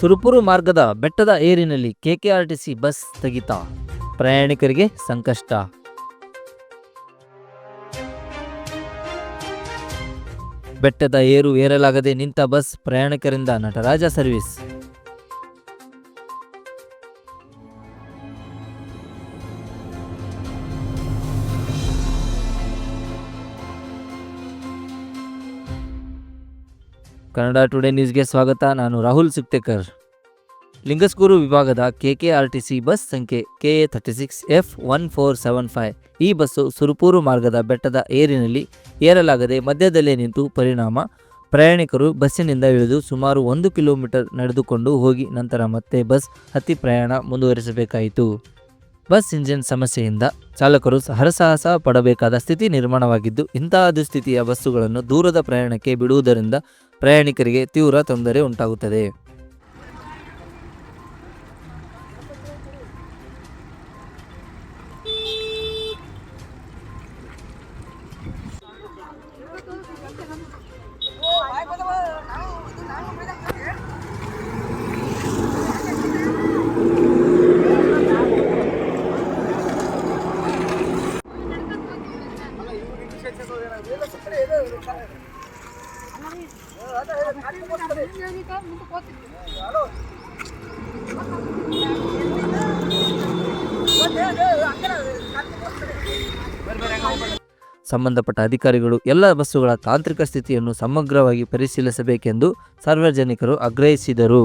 ಸುರಪುರ ಮಾರ್ಗದ ಬೆಟ್ಟದ ಏರಿನಲ್ಲಿ KKRTC bus ಸ್ಥಗಿತ, ಪ್ರಯಾಣಿಕರಿಗೆ ಸಂಕಷ್ಟ. ಬೆಟ್ಟದ ಏರು ಏರಲಾಗದೆ ನಿಂತ ಬಸ್, ಪ್ರಯಾಣಿಕರಿಂದ ನಟರಾಜ ಸರ್ವಿಸ್. ಕನ್ನಡ ಟುಡೇ ನ್ಯೂಸ್ಗೆ ಸ್ವಾಗತ. ನಾನು ರಾಹುಲ್ ಸುಕ್ತೇಕರ್. ಲಿಂಗಸ್ಗೂರು ವಿಭಾಗದ ಕೆಕೆಆರ್ಟಿಸಿ ಬಸ್ ಸಂಖ್ಯೆ KA36F1475 ಈ ಬಸ್ಸು ಸುರಪುರ ಮಾರ್ಗದ ಬೆಟ್ಟದ ಏರಿನಲ್ಲಿ ಏರಲಾಗದೆ ಮಧ್ಯದಲ್ಲೇ ನಿಂತು ಪರಿಣಾಮ ಪ್ರಯಾಣಿಕರು ಬಸ್ಸಿನಿಂದ ಇಳಿದು ಸುಮಾರು 1 ಕಿಲೋಮೀಟರ್ ನಡೆದುಕೊಂಡು ಹೋಗಿ ನಂತರ ಮತ್ತೆ ಬಸ್ ಹತ್ತಿ ಪ್ರಯಾಣ ಮುಂದುವರಿಸಬೇಕಾಯಿತು. ಬಸ್ ಇಂಜಿನ್ ಸಮಸ್ಯೆಯಿಂದ ಚಾಲಕರು ಹರಸಾಹಸ ಪಡಬೇಕಾದ ಸ್ಥಿತಿ ನಿರ್ಮಾಣವಾಗಿದ್ದು, ಇಂತಹ ದುಸ್ಥಿತಿಯ ಬಸ್ಸುಗಳನ್ನು ದೂರದ ಪ್ರಯಾಣಕ್ಕೆ ಬಿಡುವುದರಿಂದ ಪ್ರಯಾಣಿಕರಿಗೆ ತೀವ್ರ ತೊಂದರೆ ಉಂಟಾಗುತ್ತದೆ. ಸಂಬಂಧಪಟ್ಟ ಅಧಿಕಾರಿಗಳು ಎಲ್ಲ ಬಸ್ಸುಗಳ ತಾಂತ್ರಿಕ ಸ್ಥಿತಿಯನ್ನು ಸಮಗ್ರವಾಗಿ ಪರಿಶೀಲಿಸಬೇಕೆಂದು ಸಾರ್ವಜನಿಕರು ಆಗ್ರಹಿಸಿದರು.